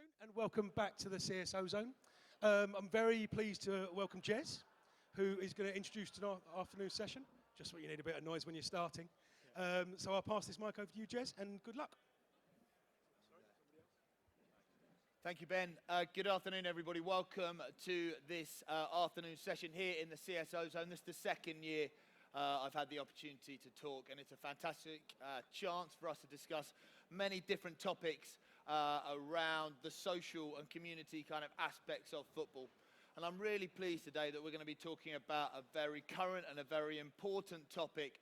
afternoon and welcome back to the CSO Zone. I'm very pleased to welcome Jez, who is going to introduce today's afternoon session. Just what you need a bit of noise when you're starting. So I'll pass this mic over to you, Jez, and good luck. Thank you, Ben. Good afternoon, everybody. Welcome to this afternoon session here in the CSO Zone. This is the second year I've had the opportunity to talk, and it's a fantastic chance for us to discuss many different topics around the social and community kind of aspects of football. And I'm really pleased today that we're going to be talking about a very current and a very important topic,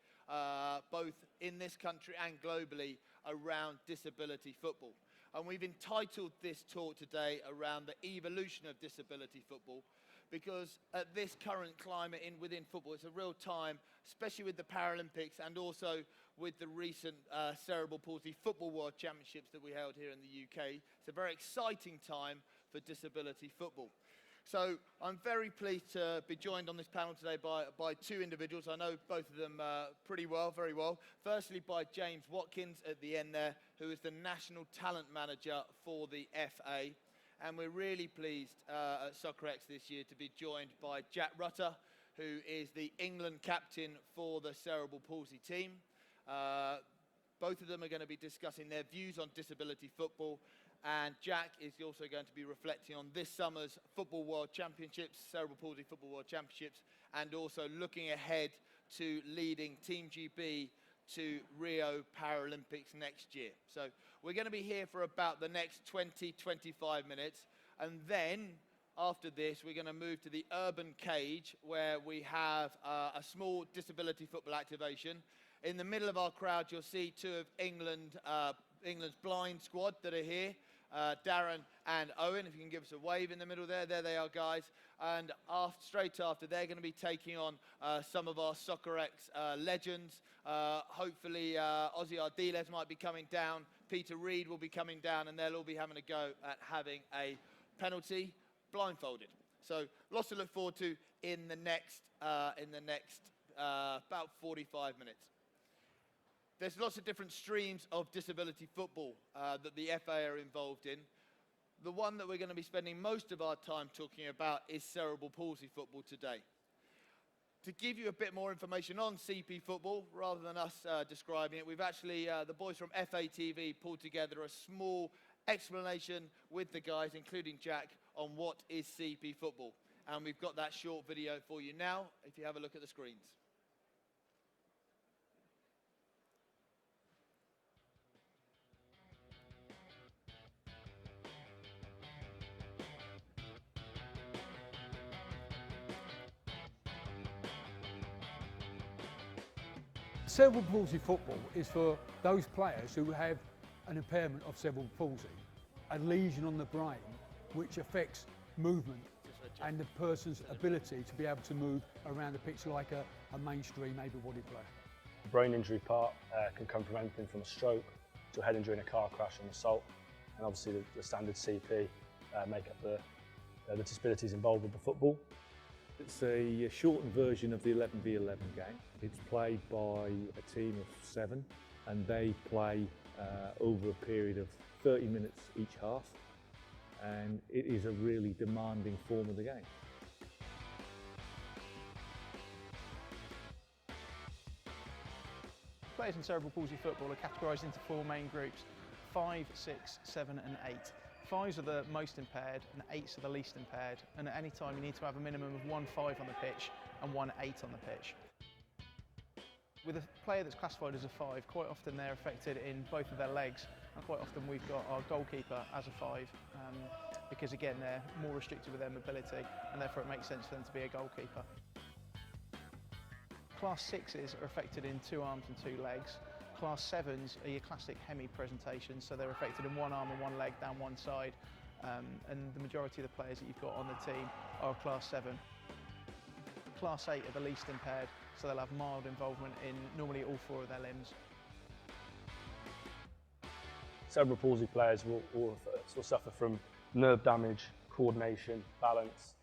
both in this country and globally, around disability football. And we've entitled this talk today around the evolution of disability football, because at this current climate within football, it's a real time, especially with the Paralympics and also with the recent Cerebral Palsy Football World Championships that we held here in the UK. It's a very exciting time for disability football. So I'm very pleased to be joined on this panel today by two individuals. I know both of them pretty well, very well. Firstly, by James Watkins at the end there, who is the National Talent Manager for the FA. And we're really pleased at h0H8 this year to be joined by Jack Rutter, who is the England captain for the Cerebral Palsy team. Both of them are going to be discussing their views on disability football. And Jack is also going to be reflecting on this summer's Football World Championships, Cerebral Palsy Football World Championships, and also looking ahead to leading Team GB to Rio Paralympics next year. So we're going to be here for about the next 20-25 minutes. And then after this, we're going to move to the Urban Cage, where we have a small disability football activation. In the middle of our crowd, you'll see two of England's blind squad that are here. Darren and Owen, if you can give us a wave in the middle there. There they are, guys. And straight after, they're going to be taking on some of our h0H8 legends. Hopefully, Ozzy Ardiles might be coming down. Peter Reid will be coming down, and they'll all be having a go at having a penalty blindfolded. So lots to look forward to in the next about 45 minutes. There's lots of different streams of disability football that the FA are involved in. The one that we're going to be spending most of our time talking about is cerebral palsy football today. To give you a bit more information on CP football, rather than us describing it, we've actually, the boys from FA TV pulled together a small explanation with the guys, including Jack, on what is CP football. And we've got that short video for you now, if you have a look at the screens. Cerebral palsy football is for those players who have an impairment of cerebral palsy, a lesion on the brain which affects movement and the person's ability to be able to move around the pitch like a mainstream able-bodied player. The brain injury part can come from anything from a stroke to a head injury in a car crash or an assault, and obviously the standard CP make up the disabilities involved with the football. It's a shortened version of the 11v11 game. It's played by a team of 7 and they play over a period of 30 minutes each half, and it is a really demanding form of the game. Players in cerebral palsy football are categorised into 4 main groups: 5, 6, 7 and 8. 5s are the most impaired and 8s are the least impaired, and at any time you need to have a minimum of 1 5 on the pitch and 1 8 on the pitch. With a player that's classified as a 5, quite often they're affected in both of their legs, and quite often we've got our goalkeeper as a 5 because again they're more restricted with their mobility and therefore it makes sense for them to be a goalkeeper. Class 6s are affected in 2 arms and 2 legs. Class 7s are your classic hemi presentations, so they're affected in 1 arm and 1 leg down one side, and the majority of the players that you've got on the team are Class 7. Class 8 are the least impaired, so they'll have mild involvement in normally all 4 of their limbs. Cerebral palsy players will suffer from nerve damage, coordination, balance,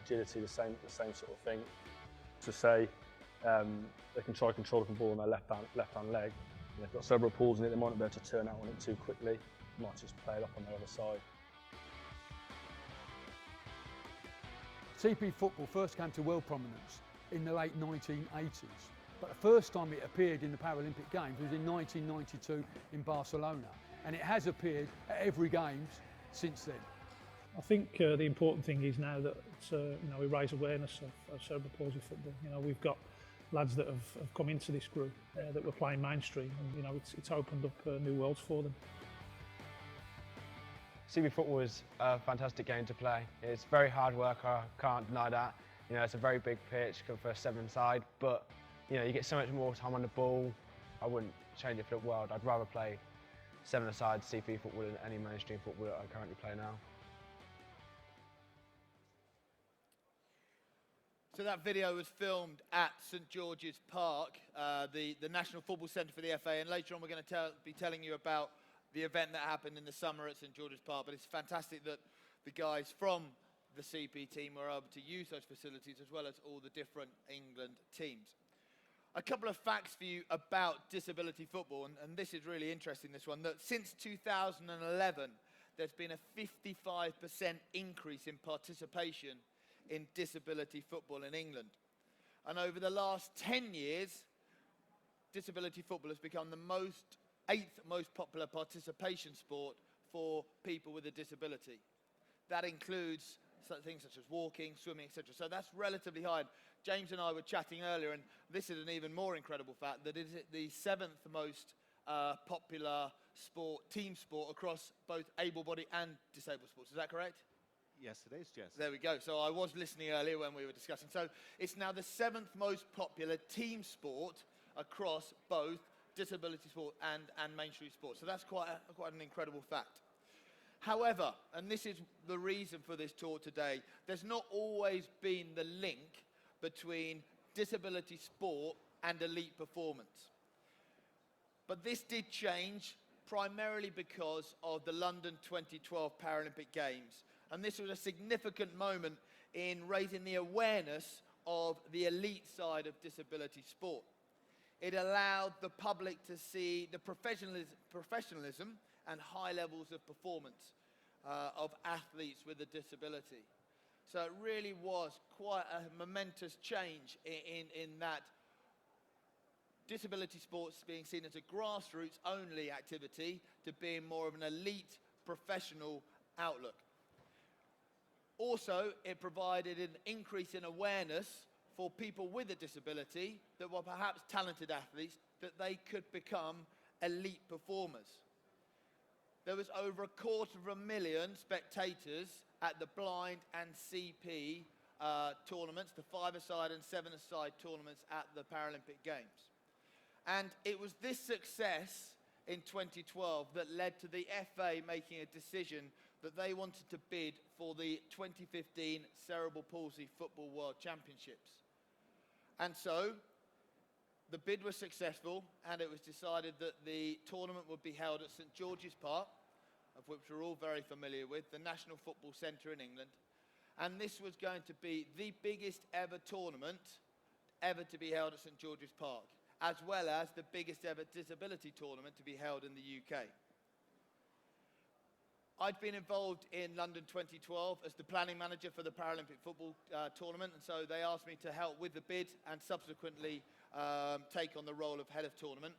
agility, the same sort of thing. To say they can try to control the ball on their left hand leg. They've got cerebral palsy in it, they might not be able to turn out on it too quickly, might just play it up on the other side. CP football first came to world prominence in the late 1980s, but the first time it appeared in the Paralympic Games was in 1992 in Barcelona, and it has appeared at every Games since then. I think the important thing is now that we raise awareness of cerebral palsy football. We've got lads that have come into this group that were playing mainstream, and it's opened up new worlds for them. CB football is a fantastic game to play. It's very hard work, I can't deny that. It's a very big pitch for a 7-side, but you get so much more time on the ball. I wouldn't change it for the world. I'd rather play 7-a-side CP football than any mainstream football that I currently play now. So that video was filmed at St George's Park, the National Football Centre for the FA, and later on we're going to be telling you about the event that happened in the summer at St George's Park. But it's fantastic that the guys from the CP team were able to use those facilities as well as all the different England teams. A couple of facts for you about disability football, and this is really interesting, this one, that since 2011 there's been a 55% increase in participation in disability football in England. And over the last 10 years, disability football has become the 8th most popular participation sport for people with a disability. That includes things such as walking, swimming, etc. So that's relatively high. James and I were chatting earlier, and this is an even more incredible fact, that it is the 7th most popular team sport across both able-bodied and disabled sports. Is that correct? Yes, it is, Jess. There we go. So I was listening earlier when we were discussing. So it's now the 7th most popular team sport across both disability sport and mainstream sport. So that's quite an incredible fact. However, and this is the reason for this talk today, there's not always been the link between disability sport and elite performance. But this did change primarily because of the London 2012 Paralympic Games. And this was a significant moment in raising the awareness of the elite side of disability sport. It allowed the public to see the professionalism and high levels of performance of athletes with a disability. So it really was quite a momentous change in that disability sports being seen as a grassroots only activity to being more of an elite professional outlook. Also, it provided an increase in awareness for people with a disability that were perhaps talented athletes, that they could become elite performers. There was over 250,000 spectators at the blind and CP tournaments, the 5-a-side and 7-a-side tournaments at the Paralympic Games. And it was this success in 2012 that led to the FA making a decision that they wanted to bid for the 2015 Cerebral Palsy Football World Championships. And so the bid was successful, and it was decided that the tournament would be held at St George's Park, of which we're all very familiar with, the National Football Centre in England. And this was going to be the biggest ever tournament ever to be held at St George's Park, as well as the biggest ever disability tournament to be held in the UK. I'd been involved in London 2012 as the planning manager for the Paralympic football tournament, and so they asked me to help with the bid and subsequently take on the role of head of tournament.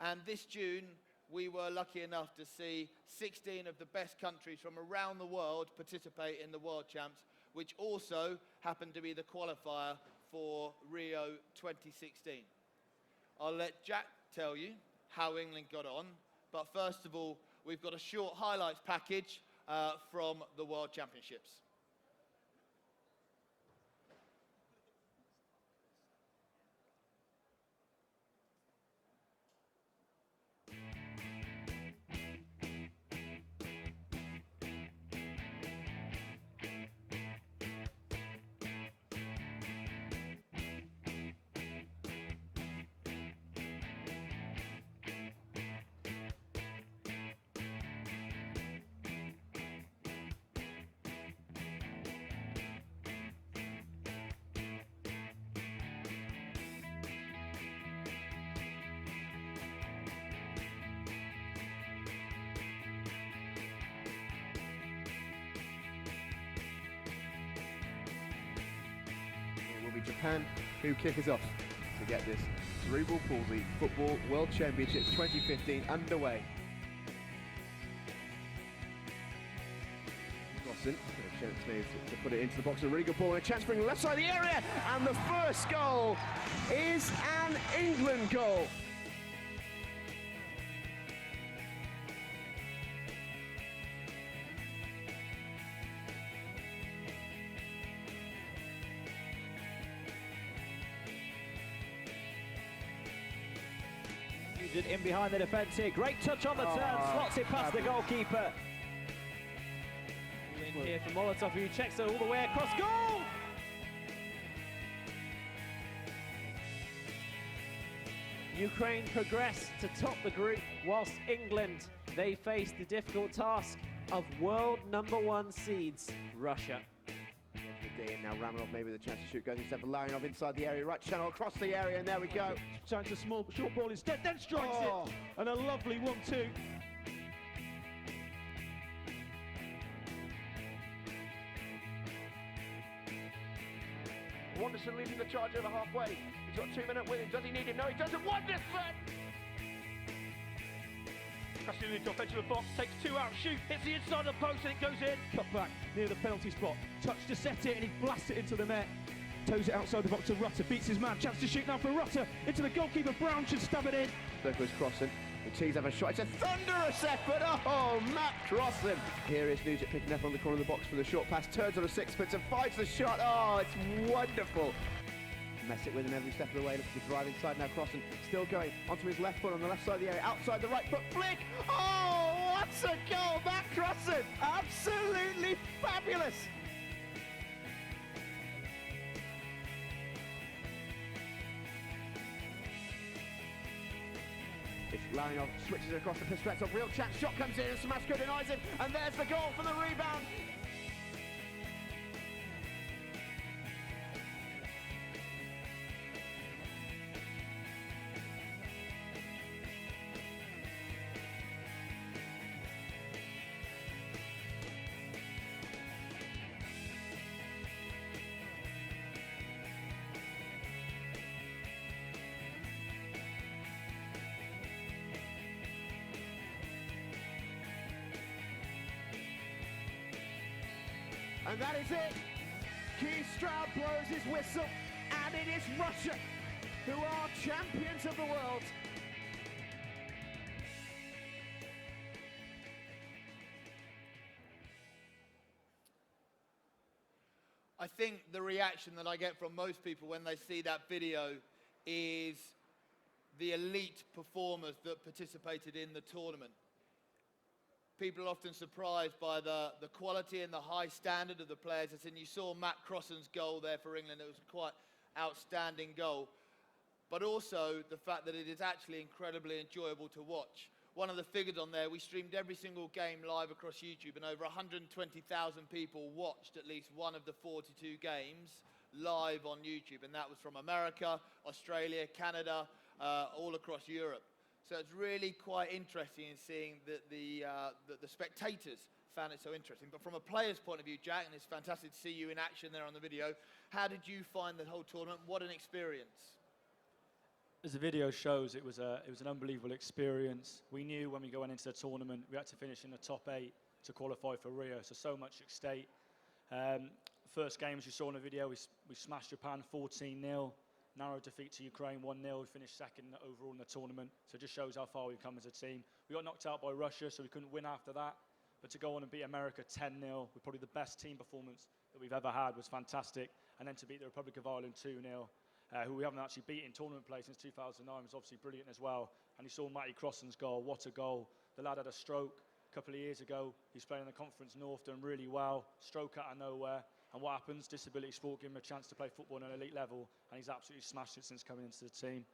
And this June, we were lucky enough to see 16 of the best countries from around the world participate in the World Champs, which also happened to be the qualifier for Rio 2016. I'll let Jack tell you how England got on, but first of all, we've got a short highlights package from the World Championships. Japan, who kick us off to get this Cerebral Palsy Football World Championships 2015 underway. Crossan, a chance to put it into the box, a really good ball, and a chance for left side of the area, and the first goal is an England goal. In behind the defence here, great touch on the turn, slots it past the goalkeeper. In here from Molotov, who checks it all the way across goal! Ukraine progress to top the group, whilst England, they face the difficult task of world #1 seeds, Russia. And now Ramanov maybe with a chance to shoot, goes instead for Larionov inside the area, right channel across the area, and there we go. Chance a small short ball instead, then strikes it, and a lovely 1-2. Wanderson leading the charge over halfway. He's got 2 minutes with him. Does he need him? No, he doesn't. Wanderson! Crashing into the offensive of the box, takes 2 out, shoot, hits the inside of the post and it goes in. Cut back near the penalty spot, touch to set it and he blasts it into the net. Toes it outside the box to Rutter, beats his man, chance to shoot now for Rutter, into the goalkeeper, Brown should stab it in. There goes Crossan, the T's have a shot, it's a thunderous effort, oh, Matt Crossan. Here is Nugent picking up on the corner of the box for the short pass, turns on a sixpence and finds the shot, oh, it's wonderful. Mess it with him every step of the way, looks to drive inside now, Crossan still going onto his left foot on the left side of the area, outside the right foot, flick, oh, what a goal, Matt Crossan, absolutely fabulous. Larionov switches it across the Pistretov, real chance, shot comes in and Samasko denies him, and there's the goal for the rebound. And that is it. Keith Stroud blows his whistle, and it is Russia who are champions of the world. I think the reaction that I get from most people when they see that video is the elite performers that participated in the tournament. People are often surprised by the quality and the high standard of the players. And you saw Matt Crossan's goal there for England. It was a quite outstanding goal. But also the fact that it is actually incredibly enjoyable to watch. One of the figures on there, we streamed every single game live across YouTube, and over 120,000 people watched at least one of the 42 games live on YouTube. And that was from America, Australia, Canada, all across Europe. So it's really quite interesting in seeing that the spectators found it so interesting. But from a player's point of view, Jack, and it's fantastic to see you in action there on the video, how did you find the whole tournament? What an experience. As the video shows, it was an unbelievable experience. We knew when we went into the tournament, we had to finish in the top 8 to qualify for Rio, so much at stake. First game, as you saw in the video, we smashed Japan 14-0. Narrow defeat to Ukraine 1-0. We finished second overall in the tournament, so it just shows how far we've come as a team. We got knocked out by Russia, so we couldn't win after that. But to go on and beat America 10-0, with probably the best team performance that we've ever had, was fantastic. And then to beat the Republic of Ireland 2-0, who we haven't actually beaten in tournament play since 2009, was obviously brilliant as well. And you saw Matty Crossan's goal. What a goal. The lad had a stroke a couple of years ago. He's playing in the Conference North, done really well. Stroke out of nowhere. And what happens? Disability sport give him a chance to play football on an elite level, and he's absolutely smashed it since coming into the team.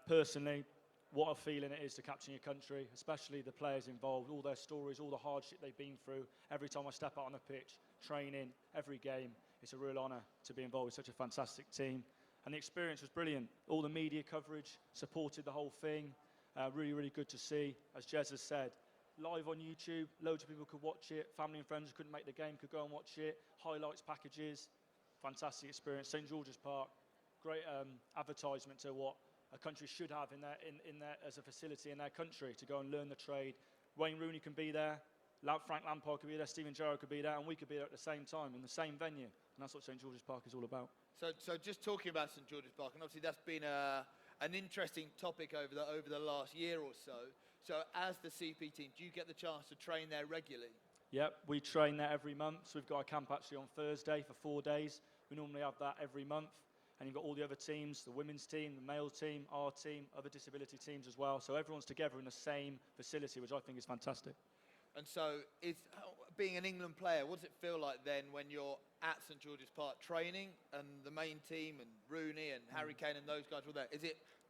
Personally, what a feeling it is to captain your country, especially the players involved, all their stories, all the hardship they've been through. Every time I step out on the pitch, training, every game, it's a real honour to be involved with such a fantastic team. And the experience was brilliant. All the media coverage supported the whole thing. Really, really good to see. As Jez has said, live on YouTube, loads of people could watch it. Family and friends who couldn't make the game could go and watch it. Highlights packages. fantastic experience. St George's Park, great advertisement to what a country should have in their as a facility in their country to go and learn the trade. Wayne Rooney can be there, Frank Lampard could be there, Steven Gerrard could be there, and we could be there at the same time in the same venue. And that's what St George's Park is all about. So just talking about St George's Park, and obviously that's been an interesting topic over the last year or so. So as the CP team, do you get the chance to train there regularly? Yep, we train there every month. So we've got a camp actually on Thursday for 4 days. We normally have that every month. And you've got all the other teams, the women's team, the male team, our team, other disability teams as well. So everyone's together in the same facility, which I think is fantastic. And so, being an England player, what does it feel like then when you're at St George's Park training and the main team and Rooney and Harry Kane and those guys were there?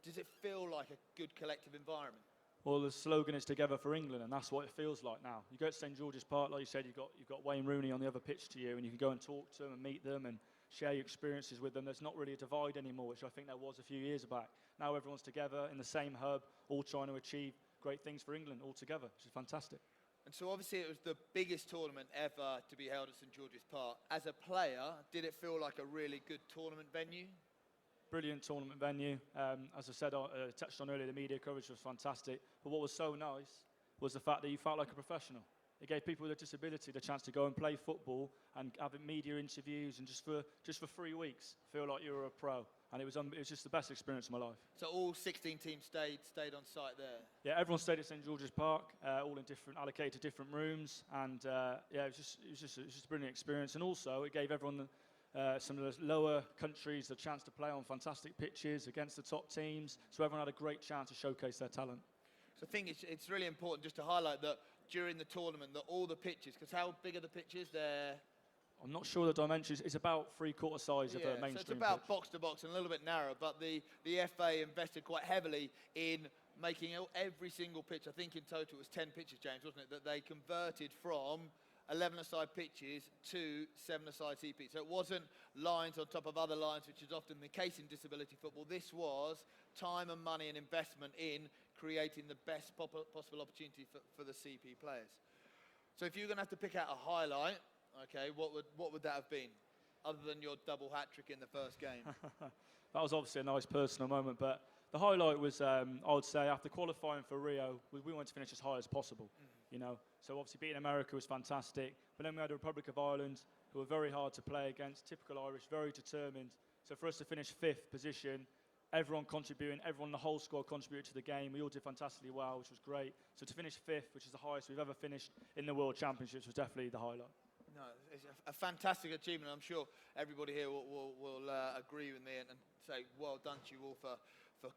Does it feel like a good collective environment? Well, the slogan is together for England, and that's what it feels like now. You go to St George's Park, like you said, you've got Wayne Rooney on the other pitch to you, and you can go and talk to them and meet them and share your experiences with them. There's not really a divide anymore, which I think there was a few years back. Now everyone's together in the same hub, all trying to achieve great things for England all together, which is fantastic. And so obviously it was the biggest tournament ever to be held at St George's Park. As a player, did it feel like a really good tournament venue? Brilliant tournament venue. As I said, I touched on earlier, the media coverage was fantastic. But what was so nice was the fact that you felt like a professional. It gave people with a disability the chance to go and play football and have media interviews, and just for 3 weeks feel like you were a pro. And it was just the best experience of my life. So all 16 teams stayed on site there? Yeah, everyone stayed at St George's Park, all in allocated to different rooms, and yeah, it was just a brilliant experience. And also, it gave everyone, some of the lower countries, the chance to play on fantastic pitches against the top teams. So everyone had a great chance to showcase their talent. So I think it's really important just to highlight that during the tournament, that all the pitches, because how big are the pitches? I'm not sure the dimensions. It's about 3/4 size of a mainstream so it's about pitch. box to box and a little bit narrow, but the FA invested quite heavily in making every single pitch. I think in total it was 10 pitches, James, wasn't it, that they converted from 11-a-side pitches to 7-a-side CP. So it wasn't lines on top of other lines, which is often the case in disability football. This was time and money and investment in creating the best possible opportunity for the CP players. So if you're going to have to pick out a highlight, okay, what would that have been, other than your double hat-trick in the first game? That was obviously a nice personal moment, but the highlight was, I would say, after qualifying for Rio, we wanted to finish as high as possible, you know. So obviously beating America was fantastic, but then we had the Republic of Ireland, who were very hard to play against, typical Irish, very determined. So for us to finish 5th position, everyone contributing, everyone, the whole squad contributed to the game. We all did fantastically well, which was great. So to finish 5th, which is the highest we've ever finished in the World Championships, was definitely the highlight. No, it's a fantastic achievement. I'm sure everybody here will agree with me and say well done to you all for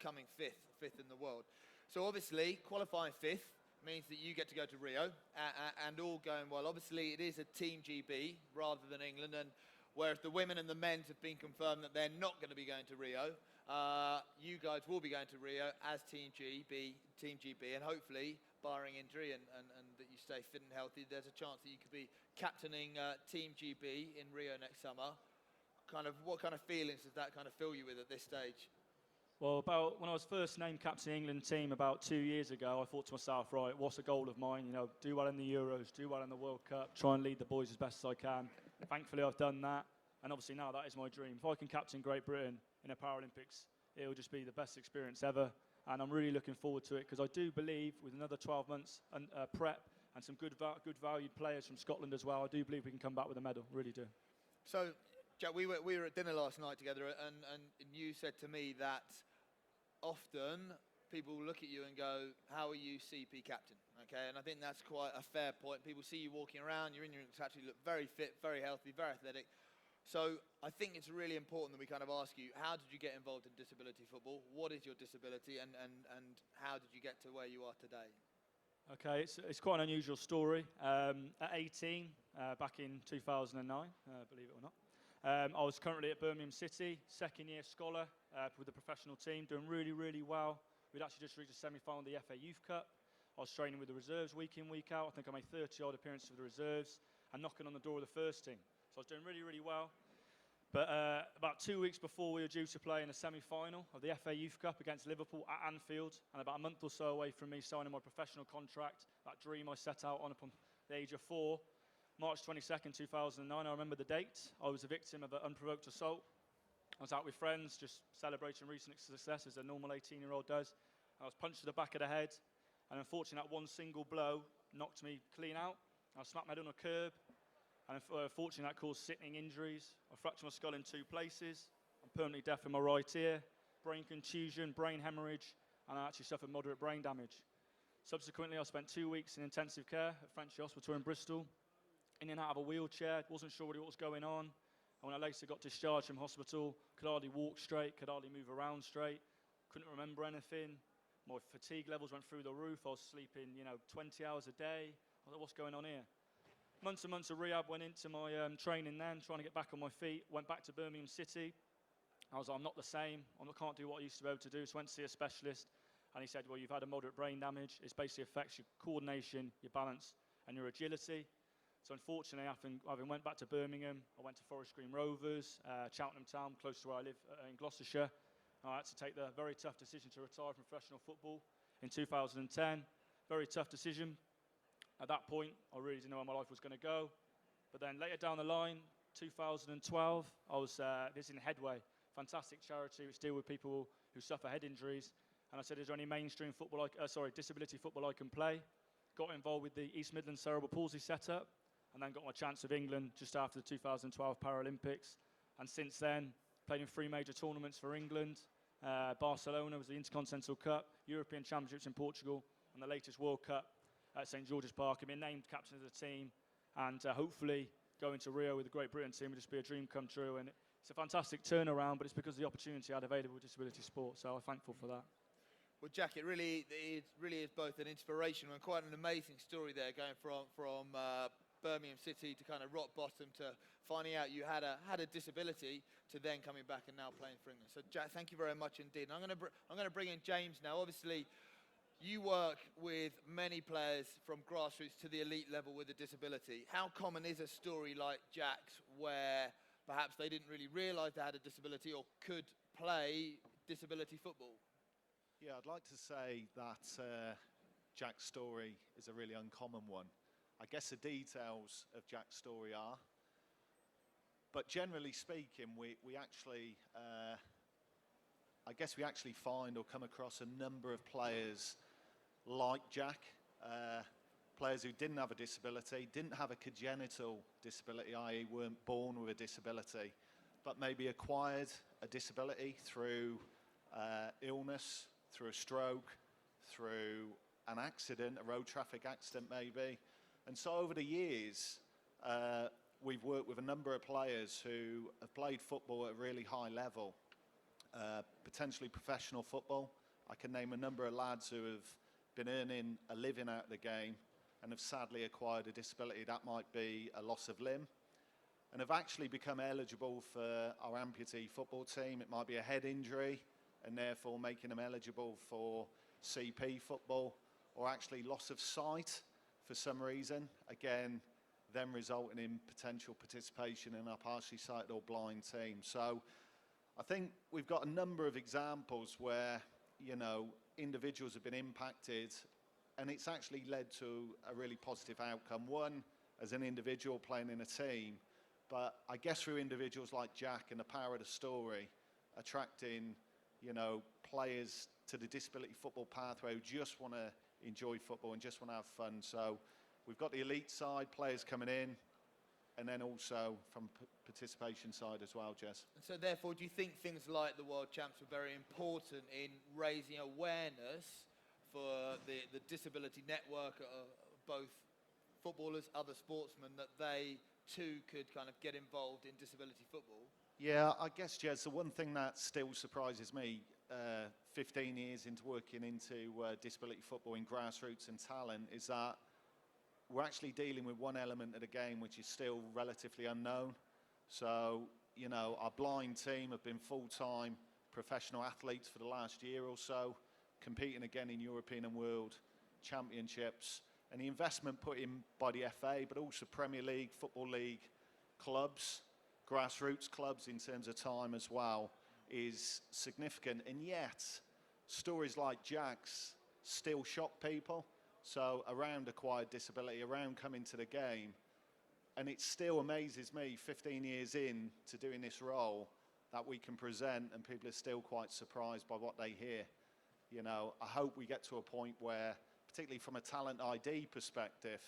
coming fifth in the world. So obviously qualifying 5th means that you get to go to Rio and all going well. Obviously it is a Team GB rather than England, and whereas the women and the men's have been confirmed that they're not going to be going to Rio, you guys will be going to Rio as Team GB, and hopefully, barring injury and that you stay fit and healthy, there's a chance that you could be captaining Team GB in Rio next summer. What kind of feelings does that kind of fill you with at this stage? Well, when I was first named captain of the England team about 2 years ago, I thought to myself, right, what's a goal of mine? You know, do well in the Euros, do well in the World Cup, try and lead the boys as best as I can. Thankfully, I've done that, and obviously now that is my dream. If I can captain Great Britain in a Paralympics, it will just be the best experience ever, and I'm really looking forward to it, because I do believe with another 12 months prep and some good valued players from Scotland as well, I do believe we can come back with a medal, really do. So, Jack, we were at dinner last night together, and you said to me that often people look at you and go, how are you CP captain? Okay, and I think that's quite a fair point. People see you walking around, you're in your actually look very fit, very healthy, very athletic. So I think it's really important that we kind of ask you, how did you get involved in disability football? What is your disability, and how did you get to where you are today? Okay, it's quite an unusual story. At 18, back in 2009, believe it or not, I was currently at Birmingham City, second-year scholar with the professional team, doing really, really well. We'd actually just reached the semi-final of the FA Youth Cup. I was training with the reserves week in, week out. I think I made 30-odd appearances with the reserves and knocking on the door of the first team. So I was doing really, really well. But about 2 weeks before we were due to play in a semi-final of the FA Youth Cup against Liverpool at Anfield, and about a month or so away from me signing my professional contract, that dream I set out on upon the age of 4, March 22nd, 2009, I remember the date. I was a victim of an unprovoked assault. I was out with friends, just celebrating recent success as a normal 18-year-old does. I was punched to the back of the head, and unfortunately that one single blow knocked me clean out. I smacked my head on a curb, and unfortunately that caused sickening injuries. I fractured my skull in 2 places. I'm permanently deaf in my right ear, brain contusion, brain hemorrhage, and I actually suffered moderate brain damage. Subsequently, I spent 2 weeks in intensive care at Frenchy Hospital in Bristol, in and out of a wheelchair, wasn't sure really what was going on. And when I later got discharged from hospital, could hardly walk straight, could hardly move around straight, couldn't remember anything. My fatigue levels went through the roof. I was sleeping, 20 hours a day. I thought, what's going on here? Months and months of rehab went into my training then, trying to get back on my feet. Went back to Birmingham City. I was like, I'm not the same. I can't do what I used to be able to do. So I went to see a specialist, and he said, well, you've had a moderate brain damage. It basically affects your coordination, your balance, and your agility. So unfortunately, having went back to Birmingham, I went to Forest Green Rovers, Cheltenham Town, close to where I live in Gloucestershire. I had to take the very tough decision to retire from professional football in 2010. Very tough decision. At that point, I really didn't know where my life was going to go. But then later down the line, 2012, I was visiting Headway, fantastic charity which deal with people who suffer head injuries. And I said, is there any mainstream football, disability football I can play? Got involved with the East Midlands Cerebral Palsy setup, and then got my chance with England just after the 2012 Paralympics. And since then, played in 3 major tournaments for England. Barcelona was the Intercontinental Cup, European Championships in Portugal, and the latest World Cup at St George's Park. I've been named captain of the team, and hopefully going to Rio with the Great Britain team will just be a dream come true. And it's a fantastic turnaround, but it's because of the opportunity I had available with disability sport, so I'm thankful for that. Well, Jack, it really is both an inspirational and quite an amazing story there, going from Birmingham City to kind of rock bottom to finding out you had a disability to then coming back and now playing for England. So, Jack, thank you very much indeed. And I'm going to bring in James now. Obviously, you work with many players from grassroots to the elite level with a disability. How common is a story like Jack's where perhaps they didn't really realise they had a disability or could play disability football? Yeah, I'd like to say that Jack's story is a really uncommon one. I guess the details of Jack's story are, but generally speaking, we actually, I guess we actually find or come across a number of players like Jack, players who didn't have a disability, didn't have a congenital disability, i.e. weren't born with a disability, but maybe acquired a disability through illness, through a stroke, through an accident, a road traffic accident maybe. And so over the years, we've worked with a number of players who have played football at a really high level, potentially professional football. I can name a number of lads who have been earning a living out of the game and have sadly acquired a disability. That might be a loss of limb, and have actually become eligible for our amputee football team. It might be a head injury, and therefore making them eligible for CP football, or actually loss of sight for some reason, again, then resulting in potential participation in our partially sighted or blind team. So I think we've got a number of examples where, individuals have been impacted, and it's actually led to a really positive outcome. One, as an individual playing in a team, but I guess through individuals like Jack and the power of the story, attracting, players to the disability football pathway who just want to enjoy football and just want to have fun. So we've got the elite side, players coming in, and then also from participation side as well, Jess. And so therefore, do you think things like the World Champs were very important in raising awareness for the disability network of both footballers, other sportsmen, that they too could kind of get involved in disability football? Yeah, I guess, Jez, the one thing that still surprises me, 15 years into working into disability football in grassroots and talent, is that we're actually dealing with one element of the game which is still relatively unknown. So, our blind team have been full-time professional athletes for the last year or so, competing again in European and World Championships. And the investment put in by the FA, but also Premier League, Football League clubs, grassroots clubs in terms of time as well, is significant. And yet, stories like Jack's still shock people. So around acquired disability, around coming to the game, And it still amazes me, 15 years in to doing this role, that we can present and people are still quite surprised by what they hear. You know, I hope we get to a point where, particularly from a talent ID perspective,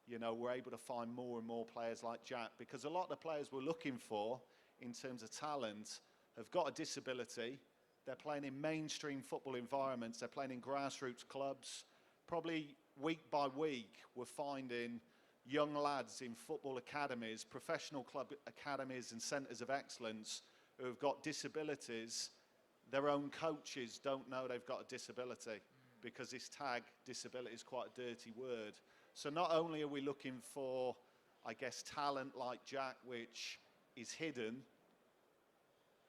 you know, we're able to find more and more players like Jack, because a lot of the players we're looking for in terms of talent have got a disability. They're playing in mainstream football environments. They're playing in grassroots clubs. Probably week by week, we're finding young lads in football academies, professional club academies and centres of excellence who have got disabilities. Their own coaches don't know they've got a disability because this tag, disability, is quite a dirty word. So not only are we looking for, I guess, talent like Jack, which is hidden,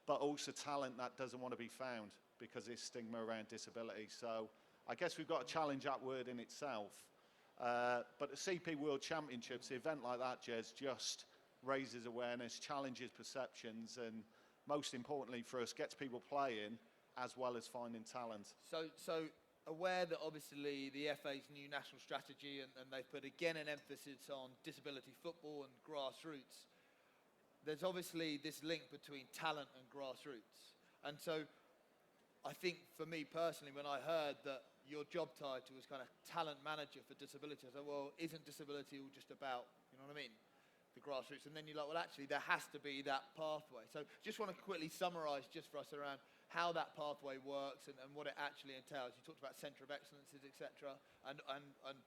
but also talent that doesn't want to be found because there's stigma around disability. So I guess we've got to challenge that word in itself. But the CP World Championships, an event like that, Jez, just raises awareness, challenges perceptions, and most importantly for us, gets people playing as well as finding talent. So aware that obviously the FA's new national strategy, and they've put again an emphasis on disability football and grassroots, there's obviously this link between talent and grassroots. And so I think for me personally, when I heard that your job title was kind of talent manager for disability, I thought, well, isn't disability all just about, you know what I mean, the grassroots? And then you're like, well, actually, there has to be that pathway. So just want to quickly summarise just for us around how that pathway works and what it actually entails. You talked about centre of excellences, etc., and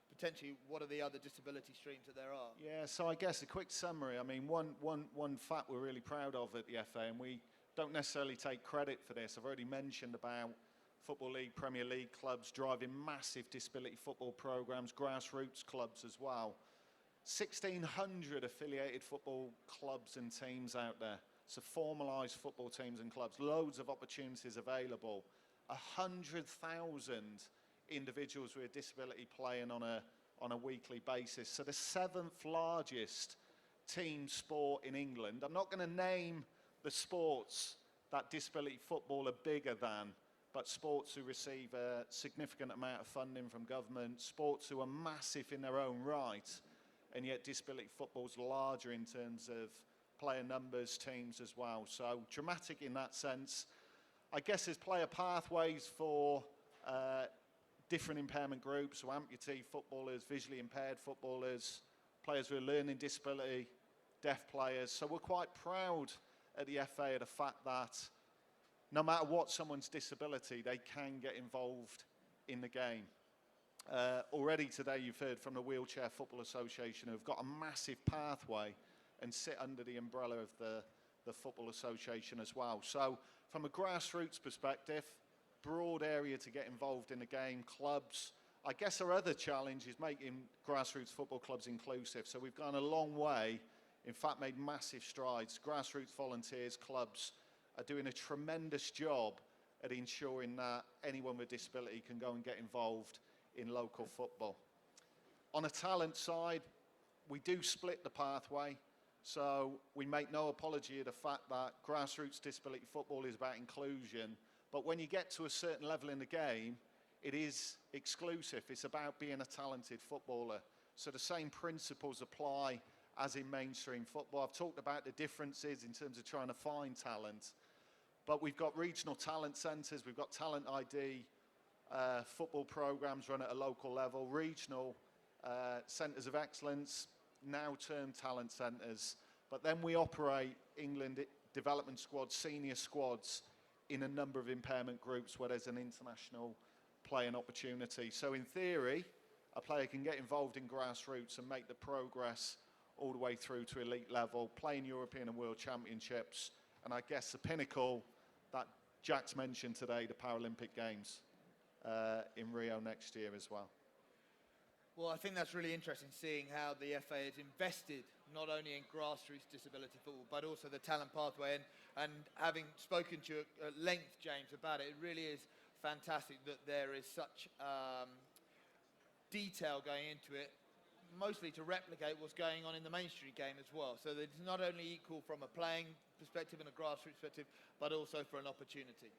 potentially what are the other disability streams that there are? Yeah, so I guess a quick summary. I mean, one fact we're really proud of at the FA, and we don't necessarily take credit for this. I've already mentioned about Football League, Premier League clubs driving massive disability football programmes, grassroots clubs as well. 1,600 affiliated football clubs and teams out there. So formalised football teams and clubs, loads of opportunities available. 100,000 individuals with a disability playing on a weekly basis. So the 7th largest team sport in England. I'm not going to name the sports that disability football are bigger than, but sports who receive a significant amount of funding from government, sports who are massive in their own right, and yet disability football's larger in terms of player numbers, teams as well. So dramatic in that sense. I guess there's player pathways for different impairment groups, so amputee footballers, visually impaired footballers, players with a learning disability, deaf players. So we're quite proud at the FA of the fact that no matter what someone's disability, they can get involved in the game. Already today you've heard from the Wheelchair Football Association, who've got a massive pathway and sit under the umbrella of the Football Association as well. So from a grassroots perspective, broad area to get involved in the game, clubs. I guess our other challenge is making grassroots football clubs inclusive. So we've gone a long way, in fact made massive strides. Grassroots volunteers, clubs are doing a tremendous job at ensuring that anyone with disability can go and get involved in local football. On a talent side, we do split the pathway. So we make no apology of the fact that grassroots disability football is about inclusion, but when you get to a certain level in the game, it is exclusive. It's about being a talented footballer. So the same principles apply as in mainstream football. I've talked about the differences in terms of trying to find talent, but we've got regional talent centres, we've got talent ID football programmes run at a local level, regional centres of excellence, now termed talent centres, but then we operate England development squads, senior squads in a number of impairment groups where there's an international playing opportunity. So in theory, a player can get involved in grassroots and make the progress all the way through to elite level, playing European and World Championships, and I guess the pinnacle that Jack's mentioned today, the Paralympic Games in Rio next year as well. Well, I think that's really interesting, seeing how the FA has invested not only in grassroots disability football, but also the talent pathway. And having spoken to you at length, James, about it, it really is fantastic that there is such detail going into it, mostly to replicate what's going on in the mainstream game as well. So that it's not only equal from a playing perspective and a grassroots perspective, but also for an opportunity.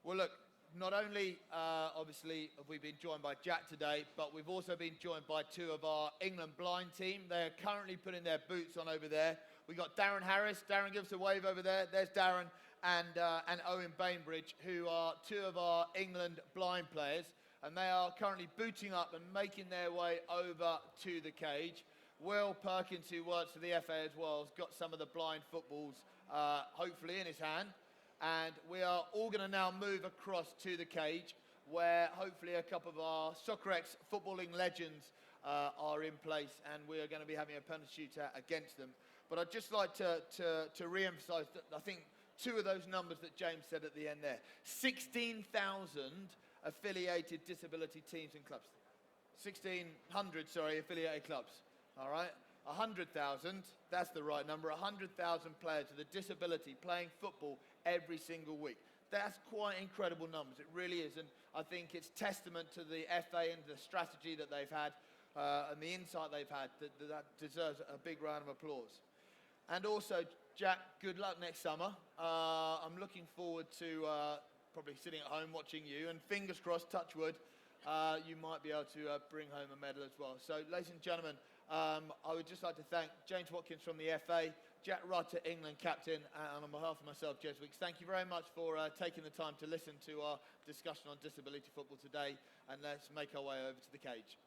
Well, look, not only, obviously, have we been joined by Jack today, but we've also been joined by two of our England blind team. They're currently putting their boots on over there. We've got Darren Harris. Darren, give us a wave over there. There's Darren and Owen Bainbridge, who are two of our England blind players. And they are currently booting up and making their way over to the cage. Will Perkins, who works for the FA as well, has got some of the blind footballs, hopefully, in his hand. And we are all going to now move across to the cage, where hopefully a couple of our Soccerex footballing legends are in place, and we are going to be having a penalty shootout against them. But I'd just like to re-emphasise that I think two of those numbers that James said at the end there. 16,000 affiliated disability teams and clubs. 1,600, sorry, affiliated clubs. All right? 100,000, that's the right number, 100,000 players with a disability playing football every single week. That's quite incredible numbers, it really is. And I think it's testament to the FA and the strategy that they've had and the insight they've had that deserves a big round of applause. And also, Jack, good luck next summer. I'm looking forward to probably sitting at home watching you, and fingers crossed, touch wood, you might be able to bring home a medal as well. So, ladies and gentlemen, I would just like to thank James Watkins from the FA, Jack Rutter, England captain, and on behalf of myself, Jez Weeks, thank you very much for taking the time to listen to our discussion on disability football today, and let's make our way over to the cage.